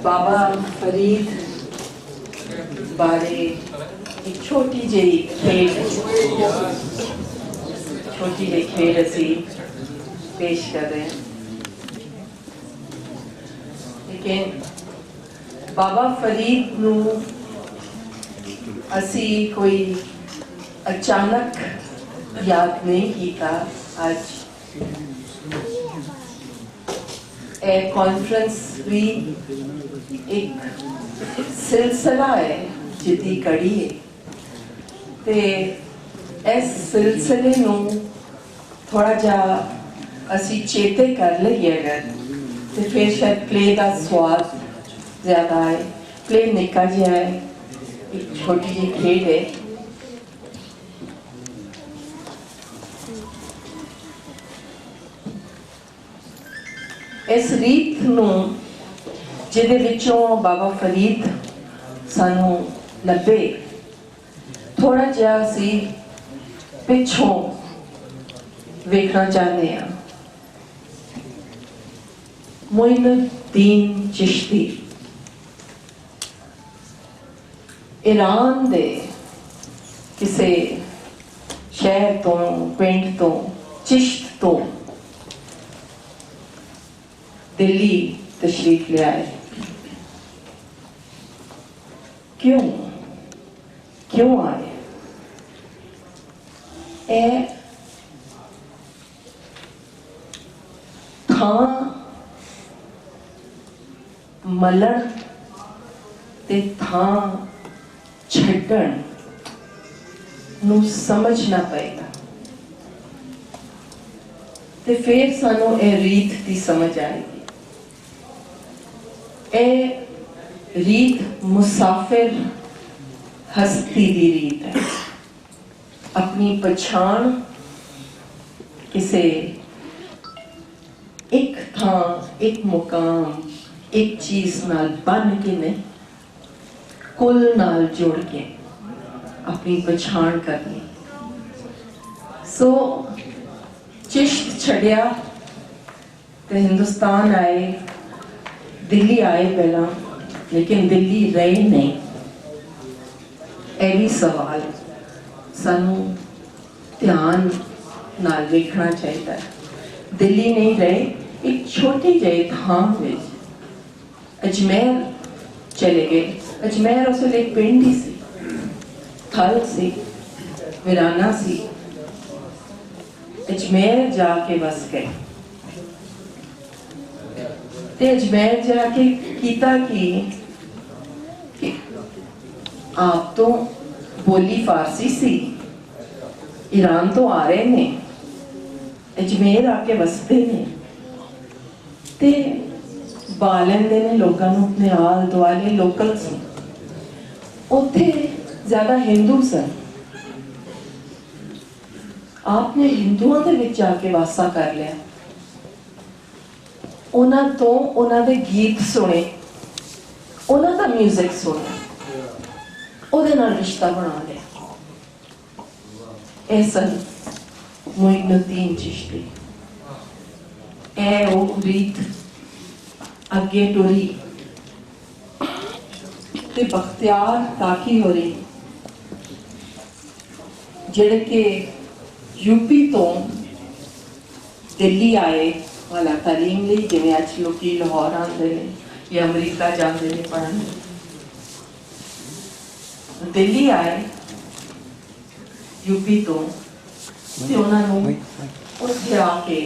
बाबा फरीद बारे एक छोटी जी खेड असी पेश कर रहे हैं। लेकिन बाबा फरीद नू असी कोई अचानक याद नहीं किया। आज ए कॉन्फ्रेंस भी एक सिलसिला है जिदी कड़ी है ते इस सिलसिले नू थोड़ा जा असी चेते कर लईए अगर तो फिर शायद प्ले का स्वाद ज्यादा है। प्ले निका जिहा है, एक छोटी जी खेड है। इस रीत नू जिहदे विचों बाबा फरीद सानू लभे थोड़ा जिहा असी पिछों वेखना चाहते हैं। मोइनुद्दीन चिश्ती ईरान दे किसे शहर तो पिंड तो चिश्त तो दिल्ली तशरीफ ले आए। क्यों आए? ए थां मलण ते थां छड्डण नू समझना पएगा ते फिर सानू ए रीत दी समझ आएगी। ए रीत मुसाफिर हस्ती दी रीत है। अपनी पछाण किसे एक थां एक मुकाम एक चीज नाल बन के नहीं कुल नाल जोड़ के अपनी पछाण करनी। सो चिश्त छड़िया ते हिंदुस्तान आए, दिल्ली आए पहला, लेकिन दिल्ली रहे नहीं। ए भी सवाल सानू ध्यान नाल देखना चाहिए। दिल्ली नहीं रहे, एक छोटी जी थां विच अजमेर चले गए। अजमेर उस वेले एक पिंड ही सी, थल सी, वीराना सी। अजमेर जाके बस गए ते अजमेर जाके कीता कि आप तो बोली फारसी सी, ईरान तो आ रहे ने, अजमेर आके बसते ने ते बालेंदे ने लोगों नू अपने आल दुआले लोकल सी। उत्थे ज्यादा हिंदू सन। आपने हिंदुओं के विच जाके वासा कर लिया, उन्हां तो उन्हां दे गीत सुने, उन्हां दा म्यूजिक सुने, उहदे नाल रिश्ता बना लिया। ए सन मोइनुद्दीन चिश्ती। ए ओ रीत अगे टुरी ते बख्तियार काकी हो रही जेड़े के यूपी तो दिल्ली आए वाला तालीम ली, जिवें अज लोग लाहौर आते हैं या अमरीका जाते हैं पढ़ने। दिल्ली आए यूपी तो उन्होंने उत्थे आके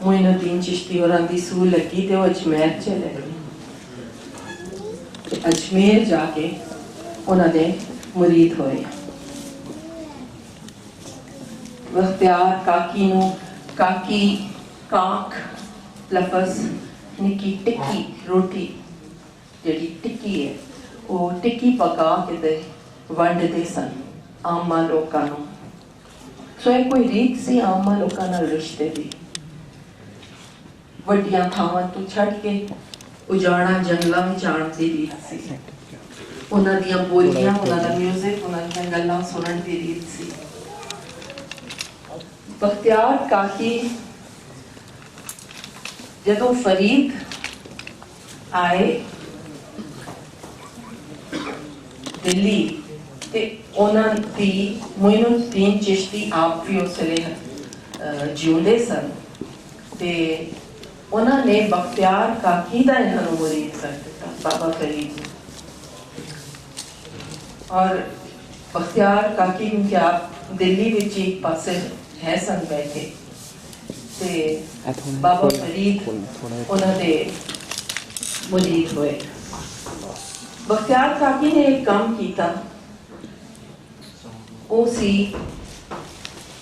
मोइनुद्दीन चिश्ती होरां दी सूह लगी ते अजमेर चले गए। अजमेर जाके उन्होंने मुरीद होए। बख्तियार काकी नू काकी काक लफज निकी टिक्की रोटी जी टिक्की है वो टिक्की पका के वंडते सन आमा लोगों नू। सो ये कोई रीत सी आमा लोगों नाल रिश्ते दी। वड्डियां थावां तो छड़ के उजाड़ा जंगलों में जाण दी रीत सी। उन्हां दियां बोलियां, उन्हां दा म्यूजिक, उन्हां दियां गल्लां सुनण दी रीत सी। बख्तियार काकी जदों फरीद आए दिल्ली ते उन्हां दी मोइनुद्दीन चिश्ती आप भी उस वेले जिउंदे सन ते उन्होंने बख्तियार काकी का इन्होंने मुरीद कर दिता बाबा फरीद ने। और बख्तियार काकी क्योंकि आप दिल्ली विच एक पासे है सन बैठे ते बाबा फरीद उन्होंने मुरीद हुए। बख्तियार काकी ने एक काम किया, वो सी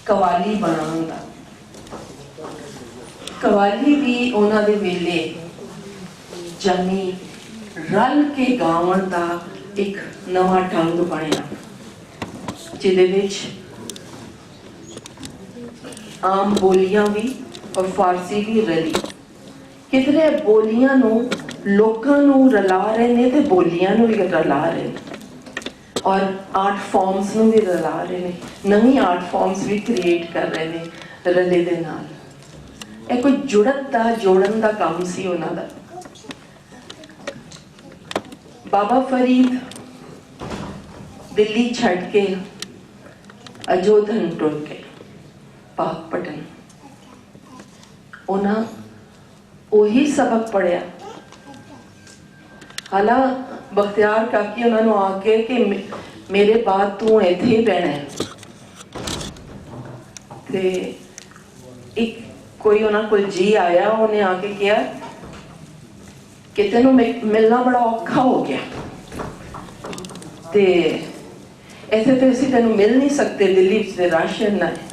कवाली बनाने का। कवाली भी उन्होंने वेले जानी रल के गावन का एक नवा ढंग बनया, जिदे विच आम बोलियां भी और फारसी भी रली। कितने बोलियां नू लोकां नू रला रहे ने ते बोलियां नू भी रला रहे ने, और आर्ट फॉर्म्स नू भी रला रहे ने, नवी आर्ट फॉर्म्स भी क्रिएट कर रहे ने रले दे नाल। एक कोई जुड़त दा जोड़न दा काम सी उन्हां दा। बाबा फरीद दिल्ली छड़ के अजोधन टुर के पाकपटन, उन्हां ओही सबक पढ़िया। हालां बख्तियार काकी उन्होंने आके कि मेरे बाद तू इत्थे ही रहना है, ते एक कोई उन्होंने कोई जी आया, उन्हें आके कहा कि तेनों मिलना बड़ा औखा हो गया, ते ऐसे तो असीं तेनों मिल नहीं सकते, दिल्ली से रश इन्ना है,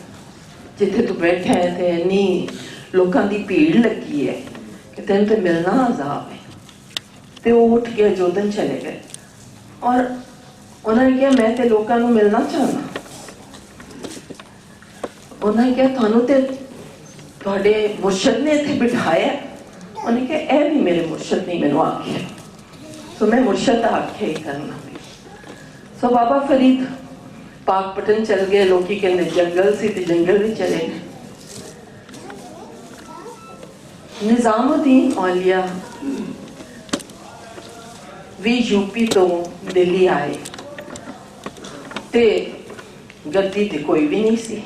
जिथे तू बैठा है ते इन्नी लोगों की भीड़ लगी है कि तेन तो मिलना अजाब है। तो वो उठ के अजोधन चले गए और उन्होंने कहा मैं तो लोगों को मिलना चाहना। उन्होंने कहा थानू तो तुहाडे मुर्शद ने इत्थे बिठाया। उन्होंने कहा यह भी मेरे मुर्शद ने मैनू आख्या, सो मैं मुर्शद का आख्या ही करना। सो बाबा फरीद पाकपटन चल गए। लोग कहते जंगल से तो जंगल भी चले गए। निजामुद्दीन औलिया भी यूपी तो दिल्ली आए, ते गद्दी ते कोई भी नहीं सी,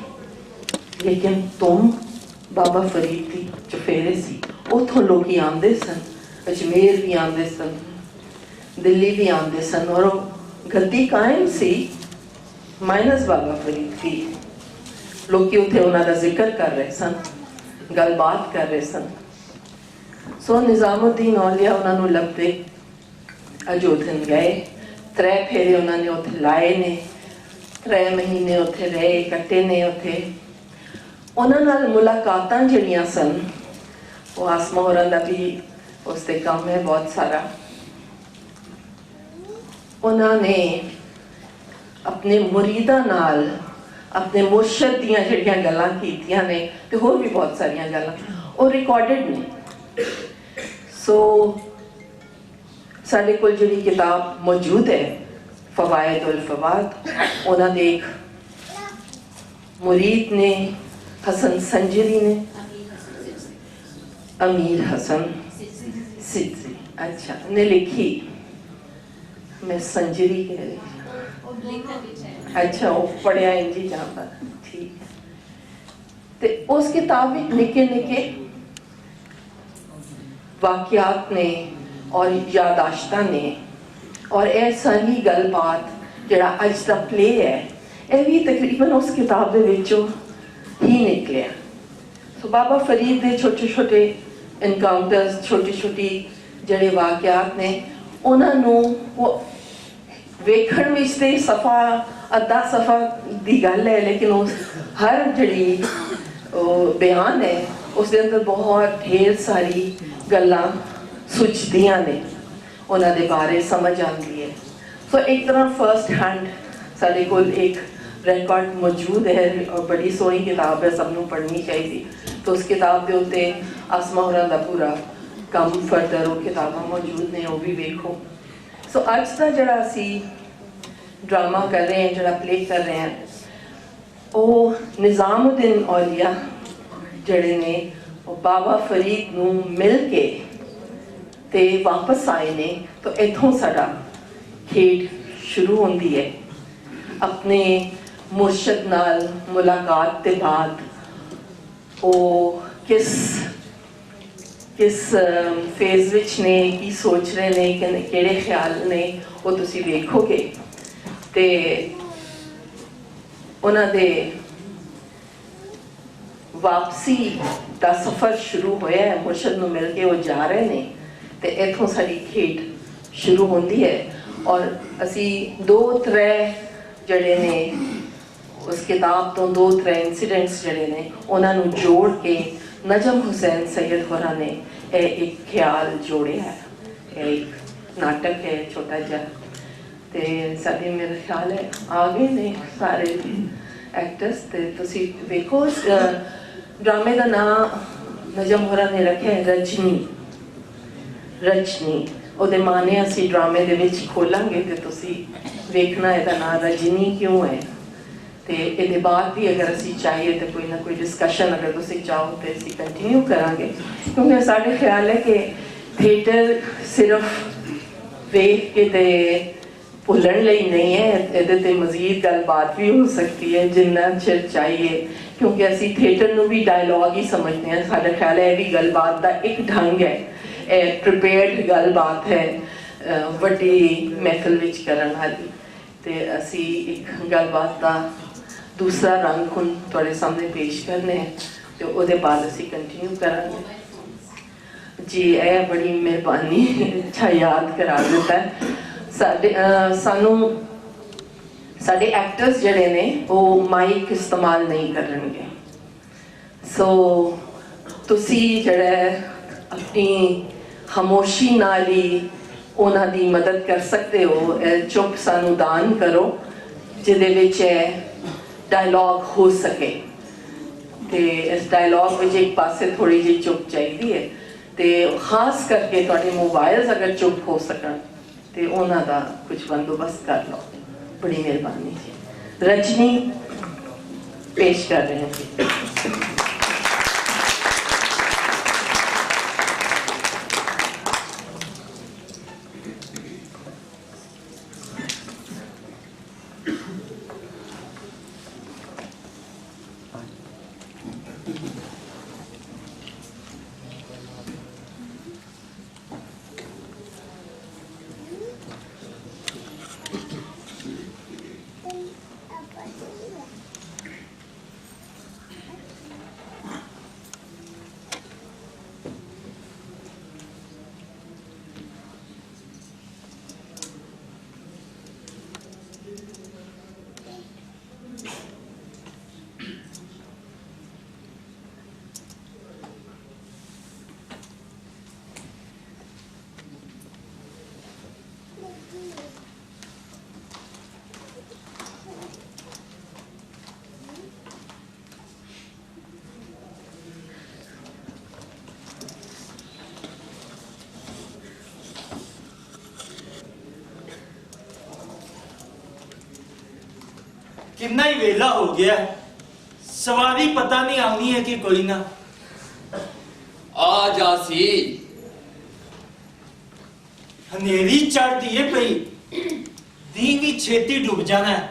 लेकिन तुम बाबा फरीद की चफेरे सी। उतों लोग आते सन, अजमेर भी आते सन, दिल्ली भी आते सन, और गद्दी कायम सी माइनस बाबा फरीद की। लोग उत्थे उन्होंने जिक्र कर रहे सन, गलबात कर रहे सन। सो निजामुद्दीन औलिया उन्होंने लभते अजोधन गए। 3 फेरे उन्होंने उत्थे लाए ने, 3 महीने उत्थे रहे कट्टे ने। उत्थे उन्हां नाल मुलाकातां जिहड़ियां सन, वो आसमा होरां दा भी उसते काम है बहुत सारा। उन्होंने अपने मुरीदां नाल अपने मुर्शद दियां जिहड़ियां गल्लां कीतियां ने, ते होर भी बहुत सारियां गल्लां वो रिकॉर्डेड ने। सो साडे कोल जिहड़ी किताब मौजूद है फवायद उल फवाद, उन्होंने एक मुरीद ने हसन संजरी ने, अमीर हसन सिद्दी, अच्छा ने लिखी, मैं संजरी कह रही, अच्छा वो पढ़िया इंजी जाता, ठीक। ते उस किताब में निके निके वाकयात ने और यादाश्ता ने, और ऐसा ही गलबात जड़ा अज का प्ले है, यह भी तकरीबन उस किताब के विचों ही निकलिया। तो बाबा फरीद के छोटे छोटे इनकाउंटर्स, छोटी छोटी जड़े वाकयात ने, उन्होंने वो वेखण विच ते सफ़ा अद्धा सफ़ा दी गल है, लेकिन उस हर जड़ी बयान है उसके अंदर बहुत ढेर सारी गल्लां सुझदियां ने, उन्होंने बारे समझ आती है। सो एक तरह फर्स्ट हैंड साढ़े कोल एक रिकॉर्ड मौजूद है, और बड़ी सोहनी किताब है, सबनों पढ़नी चाहिए। तो उस किताब के उत्ते आसमा होरां दा पूरा कम फर्दर वो किताबां मौजूद ने, वो भी देखो। सो अज का जड़ा असी ड्रामा कर रहे हैं, जड़ा प्ले कर रहे हैं, वो निजामुद्दीन औलिया जड़े ने बाबा फरीद नूं मिल के ਤੇ ਵਾਪਸ ਆਏ ਨੇ ਤਾਂ ਇੱਥੋਂ ਸਾਡਾ ਖੇਡ ਸ਼ੁਰੂ ਹੁੰਦੀ ਹੈ। ਆਪਣੇ ਮੁਰਸ਼ਦ ਨਾਲ ਮੁਲਾਕਾਤ ਦੇ ਬਾਅਦ ਉਹ ਕਿਸ ਫੇਜ਼ ਵਿੱਚ ਨੇ, ਕੀ ਸੋਚ ਰਹੇ ਨੇ, ਕਿਹੜੇ ਖਿਆਲ ਨੇ, ਉਹ ਤੁਸੀਂ ਵੇਖੋਗੇ। ਤੇ ਉਹਨਾਂ ਦੇ ਵਾਪਸੀ ਦਾ ਸਫ਼ਰ ਸ਼ੁਰੂ ਹੋਇਆ ਹੈ। ਮੁਰਸ਼ਦ ਨੂੰ ਮਿਲ ਕੇ ਉਹ ਜਾ ਰਹੇ ਨੇ ਤੇ ਇੱਥੋਂ ਸਾਡੀ ਖੇਡ ਸ਼ੁਰੂ ਹੁੰਦੀ ਹੈ। ਔਰ ਅਸੀਂ 2-3 ਜਿਹੜੇ ਨੇ ਉਸ ਕਿਤਾਬ ਤੋਂ 2-3 ਇੰਸੀਡੈਂਟਸ ਜਿਹੜੇ ਨੇ ਉਹਨਾਂ ਨੂੰ ਜੋੜ ਕੇ ਨਜਮ ਹੁਸੈਨ ਸੈयद ਹੋਰਾਂ ਨੇ ਇਹ ਇੱਕ ਖਿਆਲ ਜੋੜਿਆ ਹੈ। ਇਹ ਇੱਕ ਨਾਟਕ ਹੈ ਛੋਟਾ ਜਿਹਾ। ਤੇ ਸਾਡੇ ਮੇਰੇ ਖਿਆਲ ਹੈ ਆ ਗਏ ਨੇ ਸਾਰੇ ਐਕਟਰਸ ਤੇ ਤੁਸੀਂ ਵੇਖੋ। ਡਰਾਮੇ ਦਾ ਨਾਮ ਨਜਮ ਹੋਰਾਂ ਨੇ ਰੱਖਿਆ ਹੈ ਰਜਨੀ। ਉਹਦੇ ਮਾਨੇ ਅਸੀਂ ਡਰਾਮੇ ਦੇ ਵਿੱਚ ਖੋਲਾਂਗੇ ਤੇ ਤੁਸੀਂ ਵੇਖਣਾ ਇਹਦਾ ਨਾਮ ਰਜਨੀ ਕਿਉਂ ਹੈ। ਤੇ ਇਹਦੇ ਬਾਅਦ ਵੀ ਅਗਰ ਅਸੀਂ ਚਾਹੀਏ ਤਾਂ ਕੋਈ ਨਾ ਕੋਈ ਡਿਸਕਸ਼ਨ ਅਗਰ ਤੁਸੀਂ ਚਾਹੋ ਤੇ ਅਸੀਂ ਕੰਟੀਨਿਊ ਕਰਾਂਗੇ, ਕਿਉਂਕਿ ਸਾਡੇ ਖਿਆਲ ਹੈ ਕਿ ਥੀਏਟਰ ਸਿਰਫ ਵੇਖ ਕੇ ਤੇ ਭੁੱਲਣ ਲਈ ਨਹੀਂ ਹੈ, ਇਹਦੇ ਤੇ ਮਜ਼ੀਦ ਗੱਲਬਾਤ ਵੀ ਹੋ ਸਕਦੀ ਹੈ ਜਿੰਨਾ ਚਿਰ ਚਾਹੀਏ, ਕਿਉਂਕਿ ਅਸੀਂ ਥੀਏਟਰ ਨੂੰ ਵੀ ਡਾਇਲੌਗ ਹੀ ਸਮਝਦੇ ਹਾਂ। ਸਾਡਾ ਖਿਆਲ ਹੈ ਇਹ ਵੀ ਗੱਲਬਾਤ ਦਾ ਇੱਕ ਢੰਗ ਹੈ, ਇਹ ਪ੍ਰੀਪੇਅਰਡ ਗੱਲਬਾਤ ਹੈ ਵੱਡੀ ਮਹਿਫਲ ਵਿੱਚ ਕਰਨ ਵਾਲੀ। ਤੇ ਅਸੀਂ ਇੱਕ ਗੱਲਬਾਤ ਦਾ ਦੂਸਰਾ ਰੰਗ ਹੁਣ ਤੁਹਾਡੇ ਸਾਹਮਣੇ ਪੇਸ਼ ਕਰਨੇ ਹੈ ਤੇ ਉਹਦੇ ਬਾਅਦ ਅਸੀਂ ਕੰਟੀਨਿਊ ਕਰਾਂਗੇ। ਜੀ ਇਹ ਬੜੀ ਮਿਹਰਬਾਨੀ, ਅੱਛਾ ਯਾਦ ਕਰਾ ਦਿੱਤਾ। ਸਾਨੂੰ ਸਾਡੇ ਐਕਟਰਸ ਜਿਹੜੇ ਨੇ ਉਹ ਮਾਈਕ ਇਸਤੇਮਾਲ ਨਹੀਂ ਕਰਨਗੇ। ਸੋ ਤੁਸੀਂ ਜਿਹੜਾ ਆਪਣੀ ਖਾਮੋਸ਼ੀ ਨਾਲ ਹੀ ਉਹਨਾਂ ਦੀ ਮਦਦ ਕਰ ਸਕਦੇ ਹੋ। ਚੁੱਪ ਸਾਨੂੰ ਦਾਨ ਕਰੋ ਜਿਹਦੇ ਵਿੱਚ ਡਾਇਲੌਗ ਹੋ ਸਕੇ। ਤੇ ਇਸ ਡਾਇਲੌਗ ਵਿੱਚ ਇੱਕ ਪਾਸੇ ਥੋੜੀ ਜਿਹੀ ਚੁੱਪ ਚਾਹੀਦੀ ਹੈ ਤੇ ਖਾਸ ਕਰਕੇ ਤੁਹਾਡੇ ਮੋਬਾਈਲਸ ਅਗਰ ਚੁੱਪ ਹੋ ਸਕਣ ਤੇ ਉਹਨਾਂ ਦਾ ਕੁਝ ਬੰਦੋਬਸਤ ਕਰ ਲਓ। ਬੜੀ ਮਿਹਰਬਾਨੀ ਜੀ। ਰਜਨੀ ਪੇਸ਼ ਕਰ ਰਹੇ ਹਾਂ ਜੀ। कितना ही वेला हो गया, सवारी पता नहीं आनी है कि कोई ना। आ जासी हनेरी चढ़ती है पई, दी भी छेती डूब जाना है।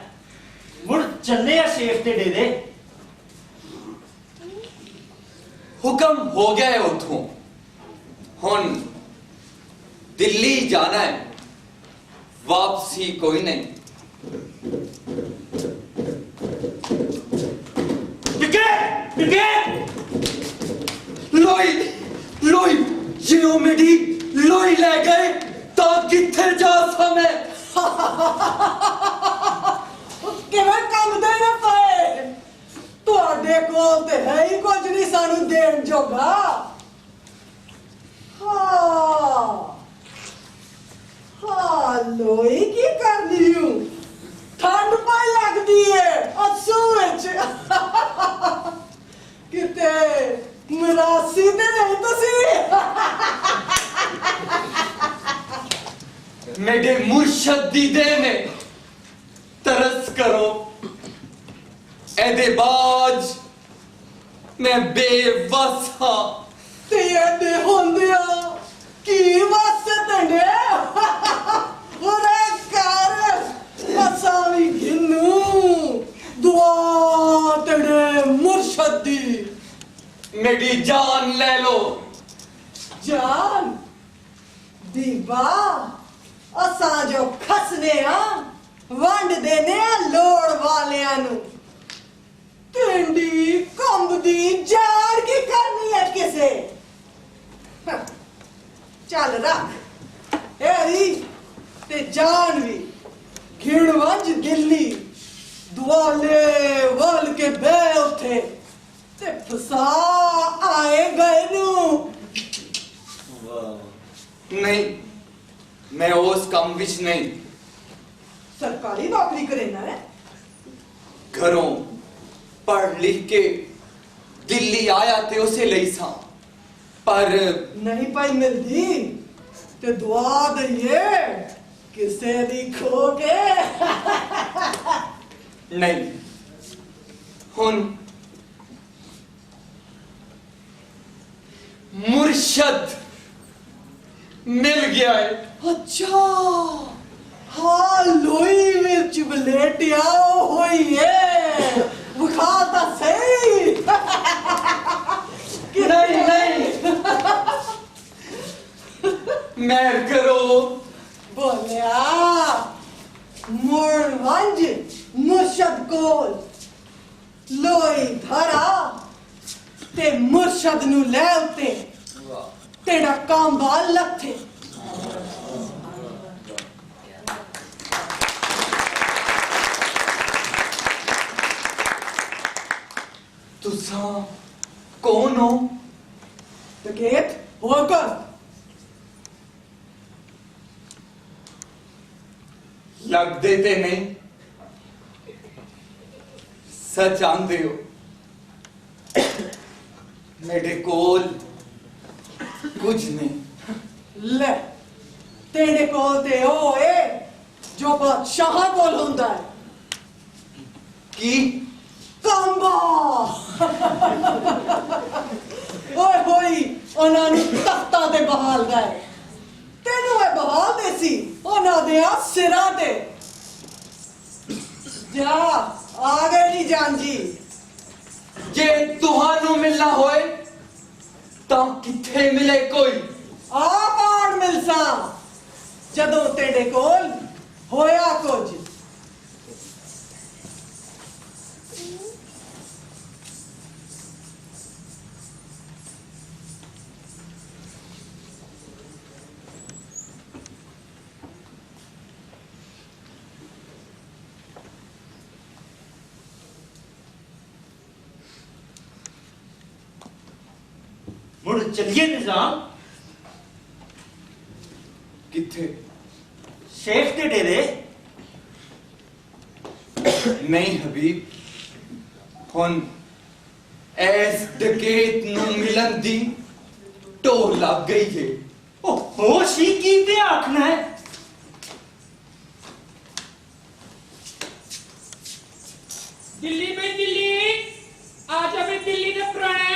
मुड़ चले शेफ ते डेरे। हुक्म हो गया है उठूं, हुन दिल्ली जाना है, वापसी कोई नहीं। लोई लोई जियो मेरी लोई ले गए तो किथे जा समय ਕਿਵੇਂ ਕੰਮ ਦੇ ਨਾ ਪਏ ਤੁਹਾਡੇ ਕੋਲ ਤੇ ਹੈ ਹੀ ਕੁਝ ਨਹੀਂ ਸਾਨੂੰ ਦੇਣ ਜੋਗਾ। ਹਾਂ ਲੋਈ ਕੀ ਕਰਦੀ ਹੂੰ, ਠੰਡ ਪਾ ਲੱਗਦੀ ਏ ਅਸੂ ਵਿੱਚ ਕਿਤੇ ਮਰਾਸੀ ਤੇ ਨਹੀਂ ਤੁਸੀਂ। मेरे मुर्शद दी दे ने तरस करो एदे बाज मैं बेवस हाँ ਤੇ ਇਹਦੇ ਹੁੰਦਿਆ ਕੀ ਵਸ मेरी जान ले लो। जान दीवा असां जो खसने वंड देने लोड़ वालियां नु टिंडी कंबदी जान की करनी है किसे चल रख एरी ते जान भी घिड़वंज दिल्ली दुआले वल के बे उठे ते फसा आए गए नू नहीं, मैं उस काम विच नहीं। सरकारी नौकरी करेना है घरों पढ़ लिख के दिल्ली आया ते उसे लई सा, पर नहीं पाई मिलदी ते दुआ दइए किसे दी खो के नहीं। हुन मुर्शद मिल गया है। अच्छा हाँ लोई विच बलेटिया होई है बुखाता सही नहीं नहीं, मैर करो। बोलिया मुरवंज मुर्शद कोल लोई धरा ते मुर्शद नु ले उते तेरा काम बाल लथे तुसा कौन हो? डकैत होकर लग देते नहीं, सच आंदे हो। मेरे कोल कुछ नहीं। ले तेरे कोल ते ओ ए जो बादशाह कोल हुंदा है की कंबा ओए होई ਉਹਨਾਂ ਨੂੰ ਤਖਤਾਂ ਤੇ ਬਹਾਲ ਗਏ ਤੈਨੂੰ ਇਹ ਬਹਾਲ ਦੇ ਸੀ ਉਹਨਾਂ ਦੇ ਸਿਰਾਂ ਤੇ ਜਾ ਆ ਗਏ ਨੀ ਜਾਨ ਜੀ ਜੇ ਤੁਹਾਨੂੰ ਮਿਲਣਾ ਹੋਏ ਤਾਂ ਕਿੱਥੇ ਮਿਲੇ ਕੋਈ? ਆ ਪਾੜ ਮਿਲਸਾ ਜਦੋਂ ਤੇਰੇ ਕੋਲ ਹੋਇਆ ਕੁਝ मुड़ चलिए निजाम। किथे? शेख के डेरे। नहीं हबीब, हुन ऐस डकैत नू मिलन दी टोर लग गई है। ओ होश ही की पे आखना है। दिल्ली में दिल्ली आज अबे दिल्ली ने पुराने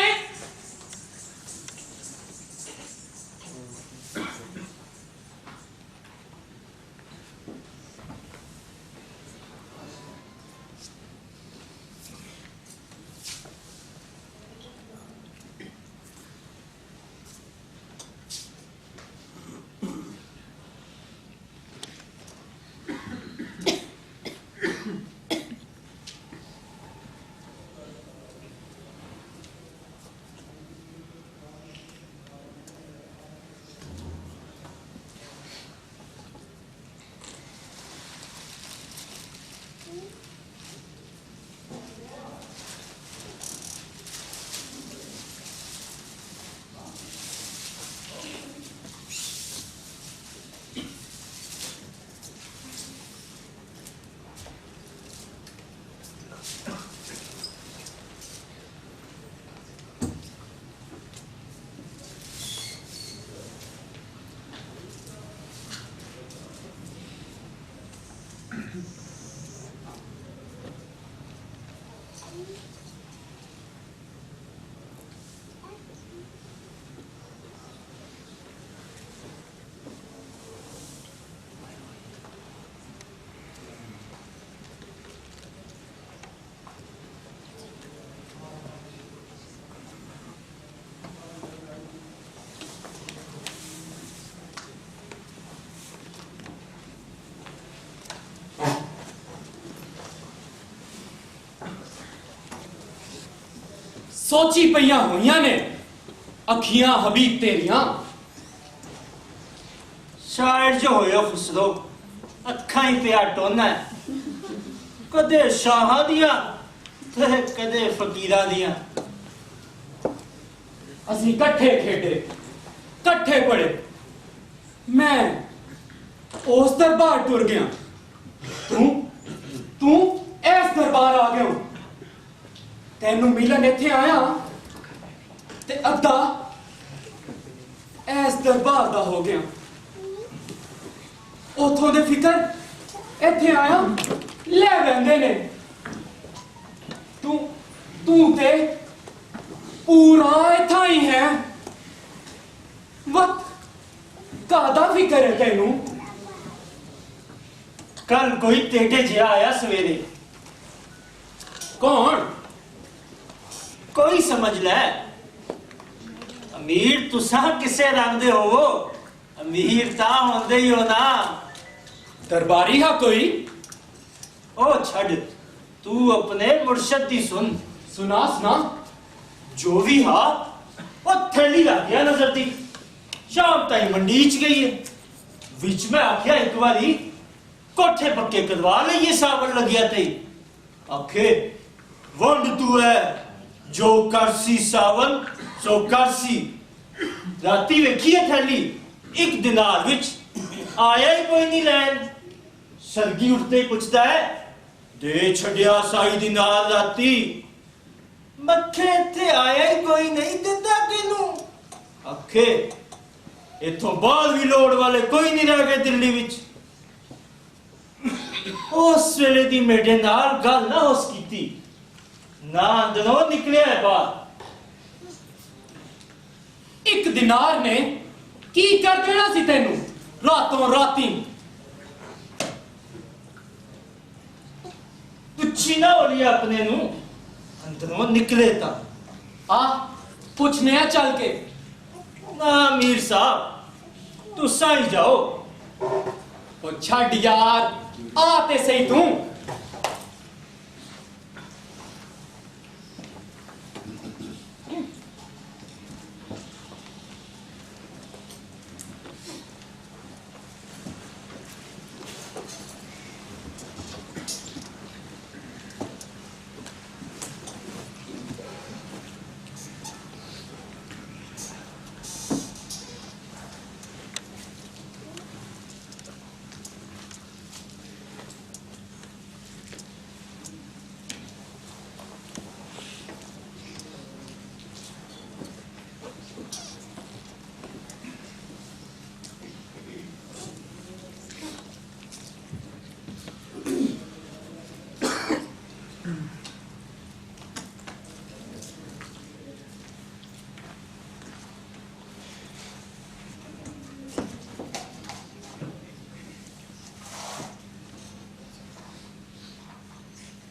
ਸੋਚੀ ਪਈਆਂ ਹੋਈਆਂ ਨੇ ਅੱਖੀਆਂ ਹਬੀਬ ਤੇਰੀਆਂ। ਸ਼ਾਇਰ ਜੋ ਹੋਇਓ ਖੁਸਰੋ, ਅੱਖਾਂ ਹੀ ਪਿਆ ਟੋਨਾ ਹੈ। ਕਦੇ ਸ਼ਾਹਾਂ ਦੀਆਂ ਤੇ ਕਦੇ ਫਕੀਰਾਂ ਦੀਆਂ। ਅਸੀਂ ਇਕੱਠੇ ਖੇਡੇ, ਇਕੱਠੇ ਪੜ੍ਹੇ। ਮੈਂ ਉਸ ਦਰਬਾਰ ਟੁਰ ਗਿਆ, ਤੂੰ ਇਸ ਦਰਬਾਰ ਆ ਗਿਆ। ਤੈਨੂੰ ਮਿਲਣ ਇੱਥੇ ਆਇਆ ਤੇ ਅੱਧਾ ਇਸ ਦਰਬਾਰ ਦਾ ਹੋ ਗਿਆ। ਉਥੋਂ ਦੇ ਫਿਕਰ ਇੱਥੇ ਆਇਆ ਲੈ ਰਹਿੰਦੇ ਨੇ। ਤੂੰ ਤੇ ਪੂਰਾ ਇੱਥਾ ਹੀ ਹੈ। ਵਕਤ ਕਾਹਦਾ ਫਿਕਰ ਹੈ ਤੈਨੂੰ? ਕੱਲ ਕੋਈ ਟੇਢੇ ਜਿਹਾ ਆਇਆ ਸਵੇਰੇ। ਕੌਣ? ਕੋਈ ਸਮਝ ਲੈ। ਅਮੀਰ ਤੁਸਾਂ ਕਿਸੇ ਰੰਗ ਦੇ ਹੋਵੋ, ਅਮੀਰ ਤਾਂ ਹੁੰਦੇ ਹੀ ਹੋ ਨਾ। ਦਰਬਾਰੀ ਹਾਂ ਕੋਈ? ਉਹ ਛੱਡ, ਤੂੰ ਆਪਣੇ ਮੁਰਸ਼ਦ ਦੀ ਸੁਣ। ਸੁਣਾ। ਜੋ ਵੀ ਹਾਂ ਉਹ ਥੈਲੀ ਲੱਗ ਗਿਆ ਨਜ਼ਰ ਦੀ। ਸ਼ਾਮ ਤਾਈ ਮੰਡੀ ਚ ਗਈ ਹੈ। ਵਿੱਚ ਮੈਂ ਆਖਿਆ ਇੱਕ ਵਾਰੀ ਕੋਠੇ ਪੱਕੇ ਕਰਵਾ ਲਈਏ, ਸਾਵਣ ਲੱਗਿਆ ਤੇ ਆਖੇ ਵੰਡ ਤੂੰ ਹੈ ਜੋ ਕਰਸੀ ਸਾਵਣ ਸੋ ਕਰਸੀ। ਰਾਤੀ ਵੇਖੀਏ ਥੈਲੀ, ਇੱਕ ਦਿਨਾਰ ਵਿੱਚ ਆਇਆ ਹੀ ਕੋਈ ਨਹੀਂ ਲੈਣ। ਸਰਗੀ ਉੱਠਦੇ ਹੀ ਪੁੱਛਦਾ ਹੈ, ਦੇ ਛੱਡਿਆ ਸਾਈ ਦਿਨਾਰ ਰਾਤੀ। ਮੱਥੇ ਇੱਥੇ ਆਇਆ ਹੀ ਕੋਈ ਨਹੀਂ, ਦਿੰਦਾ ਕਿਨੂੰ? ਆਖੇ ਇੱਥੋਂ ਬਾਅਦ ਵੀ ਲੋੜ ਵਾਲੇ ਕੋਈ ਨਹੀਂ ਰਹਿ ਗਏ ਦਿੱਲੀ ਵਿੱਚ। ਉਸ ਵੇਲੇ ਦੀ ਮੇਰੇ ਨਾਲ ਗੱਲ ਨਾ ਉਸ ਕੀਤੀ, ਨਾ ਅੰਦਰੋਂ ਨਿਕਲਿਆ ਬਾਹਰ। ਇੱਕ ਦਿਨਾਰ ਨੇ ਕੀ ਕਰ ਦੇਣਾ ਸੀ ਤੈਨੂੰ ਰਾਤੋਂ ਰਾਤੀ? ਪੁੱਛੀ ਨਾ ਹੋਲੀ ਆਪਣੇ ਨੂੰ, ਅੰਦਰੋਂ ਨਿਕਲੇ ਤਾਂ ਆ ਪੁੱਛਨੇ ਆ ਚੱਲ ਕੇ। ਨਾ ਮੀਰ ਸਾਹਿਬ, ਤੁਸਾਂ ਹੀ ਜਾਓ। ਉਹ ਛੱਡ ਯਾਰ, ਆ ਤੇ ਸਹੀ ਤੂੰ।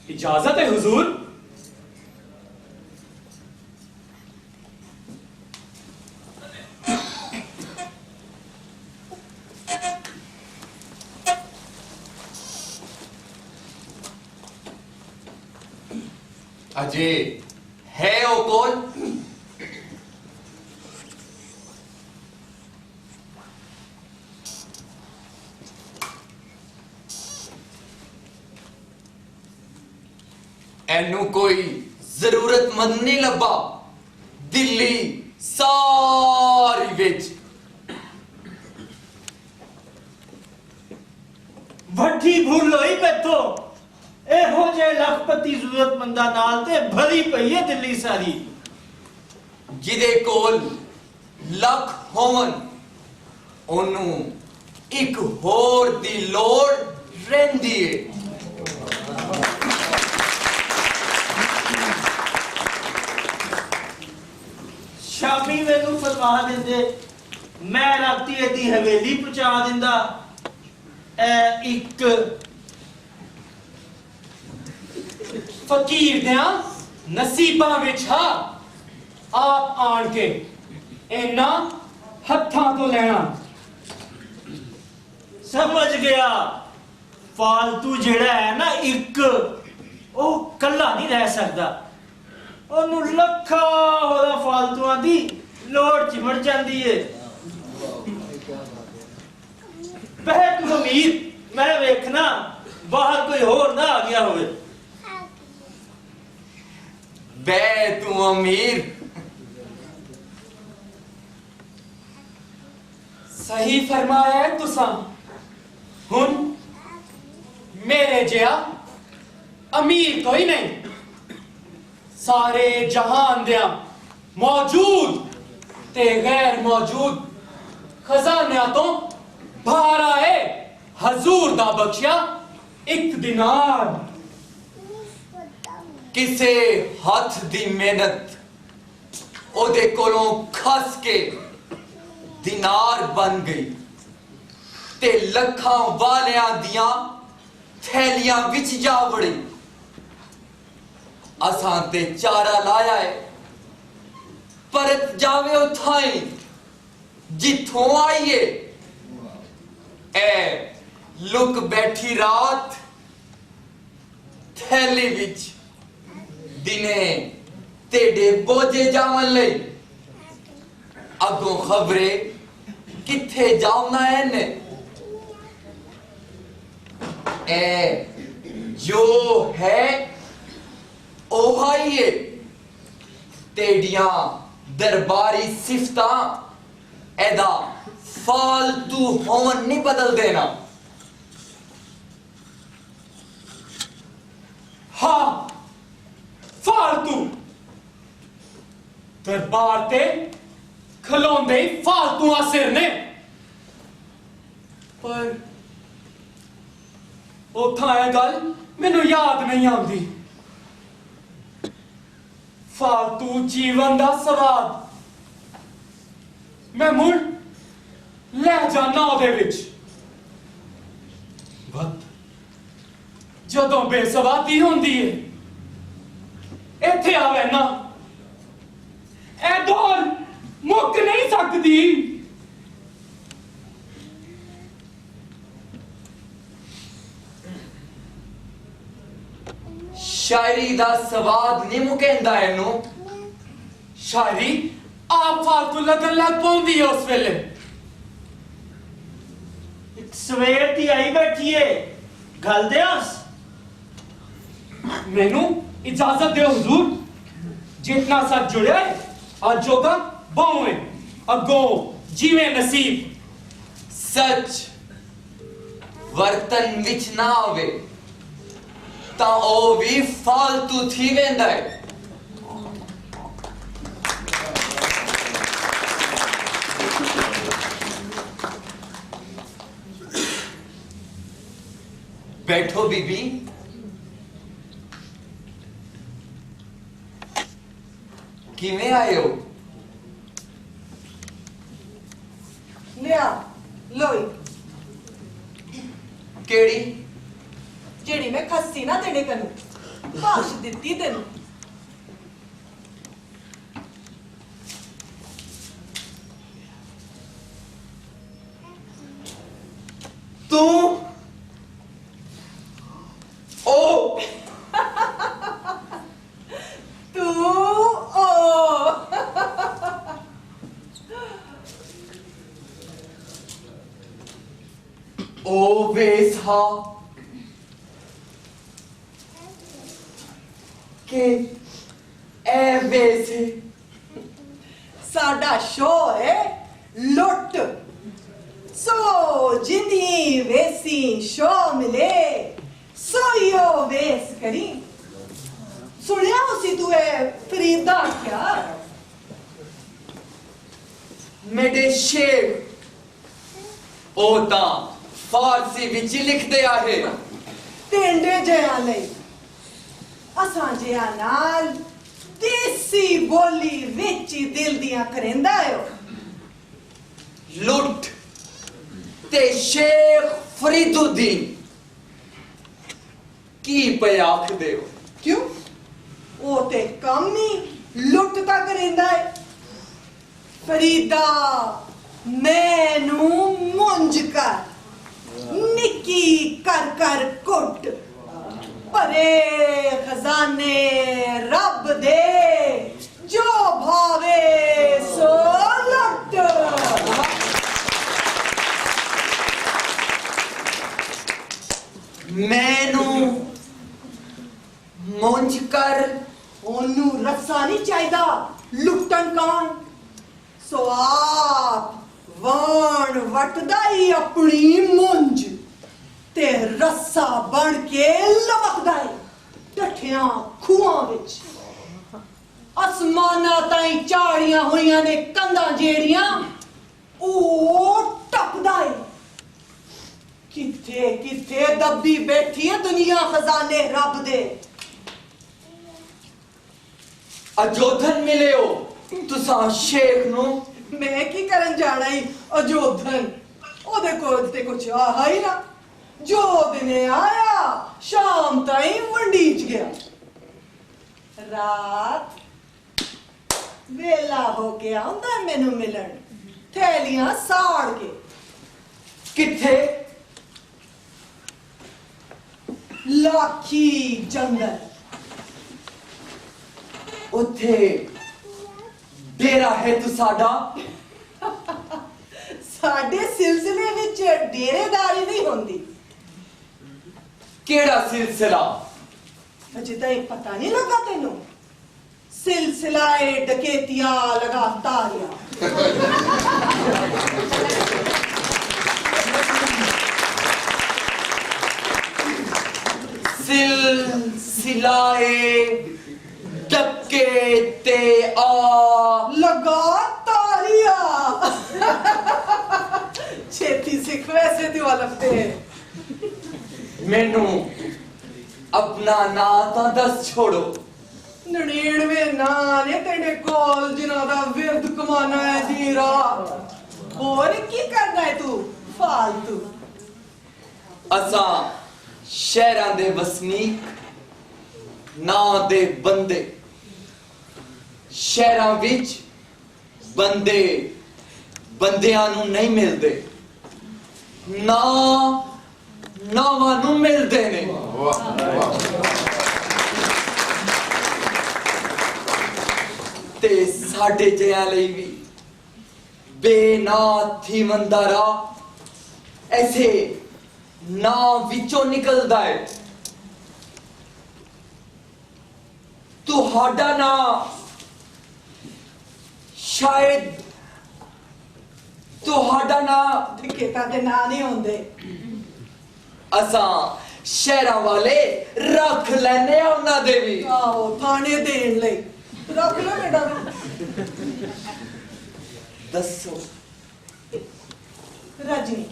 इजाजत है हुजूर। अजय है ओ कौन? एनू कोई जरूरतमंद नहीं लब्बा दिल्ली सारी विच। ਵੱਡੀ ਭੁੱਲ ਹੋਈ ਮੈਥੋਂ। ਇਹੋ ਜਿਹੇ ਲੱਖਪਤੀ ਜ਼ਰੂਰਤਮੰਦਾਂ ਨਾਲ ਤੇ ਭਰੀ ਪਈ ਹੈ ਦਿੱਲੀ ਸਾਰੀ। ਜਿਹਦੇ ਕੋਲ ਲੱਖ ਹੋਵਨ ਉਹਨੂੰ ਇੱਕ ਹੋਰ ਦੀ ਲੋੜ ਰਹਿੰਦੀ ਏ। ਸ਼ਾਮੀ ਮੈਨੂੰ ਫਰਮਾ ਦਿੰਦੇ, ਮੈਂ ਰਾਤੀ ਇਹਦੀ ਹਵੇਲੀ ਪਹੁੰਚਾ ਦਿੰਦਾ। ਇੱਕ फकीर दिया नसीबा विच हा आप आन के इना हत्थां तो लेना। समझ गया। फालतू जेड़ा है ना, एक वो कल्ला नहीं रह सकता। ਉਹਨੂੰ ਲੱਖਾਂ ਉਹਦਾ ਫਾਲਤੂਆਂ ਦੀ ਲੋੜ ਚਿਮੜ ਜਾਂਦੀ ਏ। ਬਹਿ ਤੂੰ ਅਮੀਰ, ਮੈਂ ਵੇਖਣਾ ਬਾਹਰ ਕੋਈ ਹੋਰ ਨਾ ਆ ਗਿਆ ਹੋਵੇ। बे तू अमीर। सही फरमाया है तुसा। हुन मेरे जिया अमीर कोई नहीं, सारे जहान दिया मौजूद ते गैर मौजूद खजानिया तो बाहर आए हजूर दा बख्शिया एक दिनार। किसे हथ दी मेहनत ओदे कोलों खस के दिनार बन गई ते लखां वालियां दियां थैलियां विच जा वड़ी। असां ते चारा लाया है परत जावे उठाई जिथों आईए। ए लुक बैठी रात थैली विच दिने तेडे बोझे जावन लई। अगों खबरे किथे जाना है ने। ए जो है ओहाइए तेडियां दरबारी सिफता एदा फालतू होवन नहीं बदल देना। हाँ फालतू दरबार ते खलोंदे ही फालतू सिर ने। पर उथा है गल मैनू याद नहीं आती। फालतू जीवन दा स्वाद मैं मुड़ ले जाना ओदे विच। वक्त जदों बेसवादी होंदी है इत्थे आवे ना, ए दौर मुक नहीं सकती। शायरी दा स्वाद नहीं मुकेंदा है नु। शायरी आप फालतू लगन लग पौंदी है उस वेले। सवेर दी आई बैठी है गल देस। मैनू इजाजत दे हुजूर, जितना सच जुड़े और जोगा बावे अगो जीवे नसीब। सच वर्तन विच ना आवे ता ओ भी फालतू थी वेंदा है। बैठो बीबी। किवें आए हो? लिया लोई केड़ी? जेड़ी मैं खस्सी ना तेरे कनु भाश दित्ती तेनू। तू ओ तू ओ ओ बेसा के ए बेसे साडा शो है लुट। सो जिंदी वेसी शो मिले सोयो वेस करी। सुनिया उसी तू है फरीदा क्या? मेरे शेर ओता फारसी विच लिख दिया है। तेंडे जया लई असां जिया नाल देसी बोली विच ही दिल दियां करेंदा हो। लुट ते शेख फरीदुद्दीन की पे आख दे हो? क्यों वो ते कम ही लुट ता करेंदा है। फरीदा मैनू मुंज कर निकी कर कर कुट ਭਰੇ ਖਜ਼ਾਨੇ ਰੱਬ ਦੇ ਜੋ ਭਾਵੇ ਸੋ ਲੁੱਟ। ਮੈਨੂੰ ਮੁੰਝ ਕਰ। ਉਹਨੂੰ ਰੱਸਾ ਨਹੀਂ ਚਾਹੀਦਾ ਲੁੱਟਣ ਕੌਣ, ਸੋ ਆਪ ਵਾਣ ਵਟਦਾ ਹੀ ਆਪਣੀ ਮੁੰਝ ਤੇ ਰੱਸਾ ਬਣ ਕੇ ਲਮਕਦਾ ਏ ਟੱਠਿਆਂ ਖੂਹਾਂ ਵਿੱਚ। ਅਸਮਾਨਾਂ ਤਾਈਂ ਚਾੜੀਆਂ ਹੋਈਆਂ ਨੇ ਕੰਧਾਂ ਜਿਹੜੀਆਂ ਉਹ ਟੱਪਦਾ ਏ। ਕਿੱਥੇ ਕਿੱਥੇ ਦੱਬੀ ਬੈਠੀ ਏ ਦੁਨੀਆ ਖਜ਼ਾਨੇ ਰੱਬ ਦੇ। ਅਜੋਧਨ ਮਿਲਿਓ ਤੁਸਾਂ ਸ਼ੇਖ ਨੂੰ। ਮੈਂ ਕੀ ਕਰਨ ਜਾਣਾ ਈ ਅਜੋਧਨ, ਉਹਦੇ ਕੋਲ ਤੇ ਕੁਛ ਆਹਾ ਹੀ ਨਾ। ਜੋ ਦਿਨੇ ਆਇਆ ਸ਼ਾਮ ਤਾਈਂ ਮੰਡੀਚ ਗਿਆ। ਰਾਤ ਵੇਲਾ ਹੋ ਕੇ ਆਉਂਦਾ ਮੈਨੂੰ ਮਿਲਣ ਥੈਲੀਆਂ ਸਾੜ ਕੇ। ਕਿੱਥੇ? ਲਾਖੀ ਜੰਗਲ। ਉੱਥੇ ਡੇਰਾ ਹੈ ਤੂੰ ਸਾਡਾ। ਸਾਡੇ ਸਿਲਸਿਲੇ ਵਿੱਚ ਡੇਰੇਦਾਰੀ ਨਹੀਂ ਹੁੰਦੀ। ਕਿਹੜਾ ਸਿਲਸਿਲਾ? ਅਜੇ ਤਾਂ ਇਹ ਪਤਾ ਨਹੀਂ ਲੱਗਾ ਤੈਨੂੰ। सिलसिला डकैतियां लगातार सिलसिलाए डकैते आ लगातारिया छेती सिख वैसे दी वालफते मैनू अपना ना तो दस छोड़ो। 99 ना ने तेरे कोल जिन्हां दा विरद कमाना है दी रात। और की करना है तू फालतू? असा शहरां दे वसनीक ना दे बंदे। शहरां विच बंदे बंदियां नू नहीं मिलदे, ना नावां नू मिलदे ने। ते साडे जिहां लई भी बेनाथी मंदारा ऐसे ना विचों निकलदा है। तुहाडा ना शायद तुहाडा ना ठेकेता दे ना नहीं होंदे। असा शहरां वाले रख लैने आ उन्हां दे भी। आओ थाने देन लई रख लो बेटा। दसो रजनी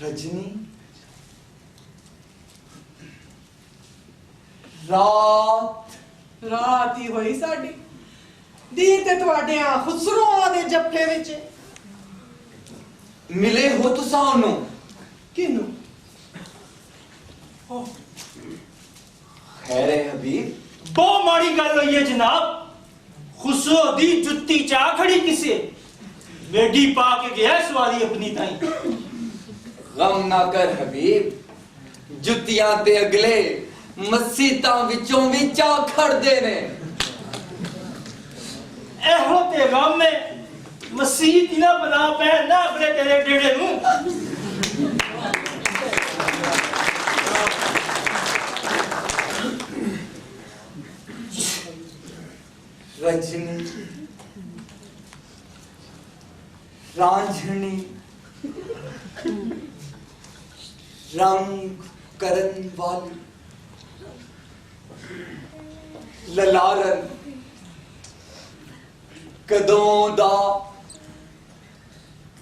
रजनी रात रात ही होई साडी दी ते तुहाडे आ खुसरोआं दे जफ्फे विच। मिले हो तुसां ओनू? किनू? खैर है हबीब। बहुत माड़ी गल हुई है जनाब। खुसरो दी जुत्ती चा खड़ी किसे बेडी पा के गया सवारी अपनी ताई। गम ना कर हबीब, जुतियां ते अगले मसीतां विचों भी चा खड़दे ने। एहो ते गम में मसीत ना बना पै ना अपने तेरे डेड़े नू। रजनी रांझनी रंग करन वाली ललारन कदों दा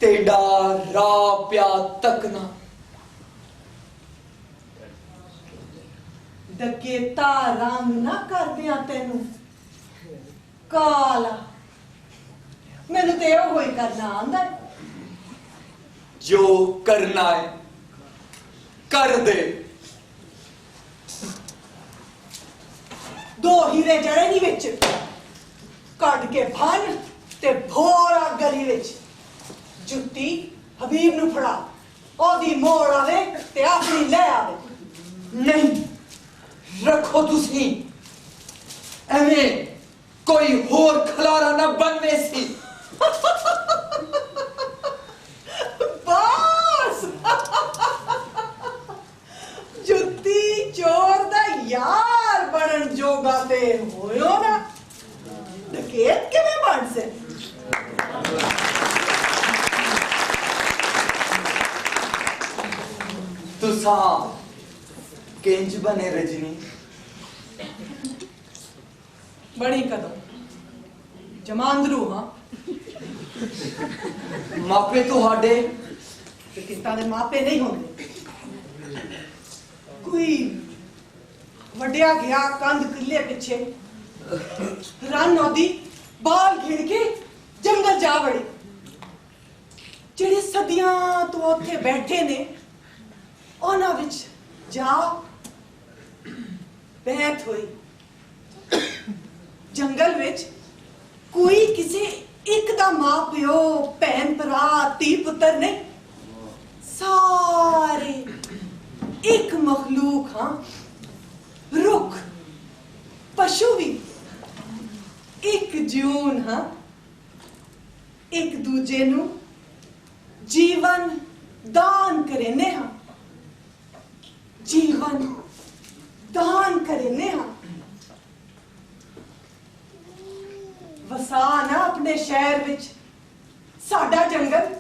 तेडा रा प्या तकना। डकेता रंग ना कर दिया तेनू काला। मैनू ते ओ ही करना आंदा है। जो करना है कर दे। दो हीरे जड़े नी विच कट के भन ते भोरा गली विच जुत्ती हबीब नू फड़ा ओदी मोड़ आवे ते अपनी ले आवे। नहीं रखो तुसी एवें कोई होर खलारा ना बनवे सी। बस जुत्ती चोर दा यार बनन जोगा ते होयो ना, डकैत किवें बन से? तुसा केंज बने रजनी? बड़ी कदम जमांदरू हाँ, मापे तुहाडे लेकिन तारे मापे नहीं होंगे। कोई वड्या गया कंध किले पिछे रन नदी बाल घिड़ के जंगल जा वड़े। जेड़े सदियां तो उत्थे बैठे ने ਉਹਨਾਂ ਵਿੱਚ ਜਾ ਬੈਠ ਹੋਈ। ਜੰਗਲ ਵਿੱਚ ਕੋਈ ਕਿਸੇ ਇੱਕ ਦਾ ਮਾਂ ਪਿਓ ਭੈਣ ਭਰਾ ਧੀ ਪੁੱਤਰ ਨਹੀਂ, ਸਾਰੇ ਇੱਕ ਮਖਲੂਕ ਹਾਂ। ਰੁੱਖ ਪਸ਼ੂ ਵੀ ਇੱਕ ਜੂਨ ਹਾਂ, ਇੱਕ ਦੂਜੇ ਨੂੰ ਜੀਵਨ ਦਾਨ ਕਰਨੇ ਹਾਂ, जीवन दान करने हाँ। वसा ना अपने शहर विच साडा जंगल।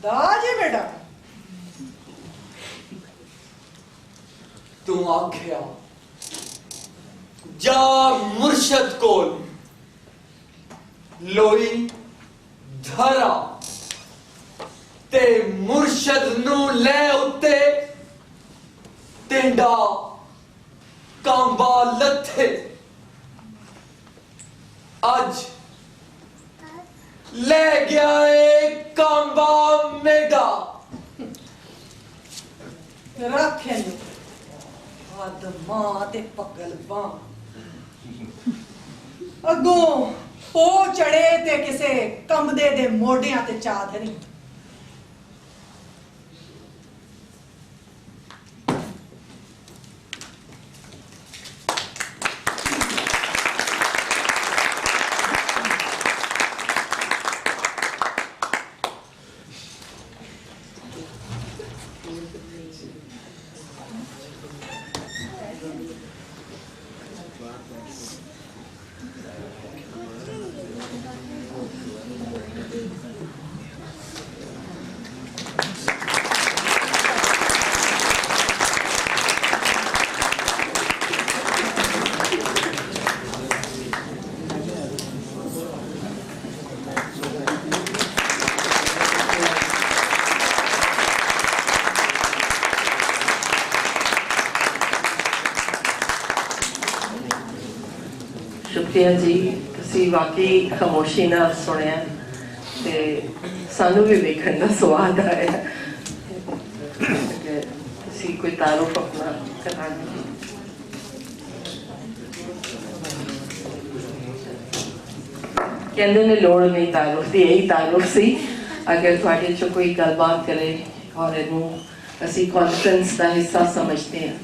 दाजे बेटा तू आख्या जा मुर्शद कोल लोई धरा ते मुर्शद नू ले उत्ते टेंडा कांबा लथे। आज ले गया एक कांबा मेगा रखे आदमा ते पगलवा अगों ओ चढ़े ते किसे कंबदे दे मोढ़ियां ते चादरी। शुक्रिया जी, तुसी वाकई खामोशी नाल सुनिया ते सानू भी वेखण दा स्वाद आया। तुसी कोई तारुफ अपना करांगे? कहंदे ने लोड़ नहीं तारुफ दी, यही तारुफ सी। अगर तुहाडे चों कोई गलबात करे और इनू असी कॉन्फ्रेंस का हिस्सा समझते हैं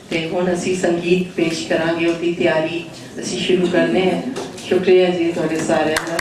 ते हुण असी संगीत पेश करांगे, उसकी तैयारी असी शुरू करने हैं। शुक्रिया जी तुहाडे सारिआं दा।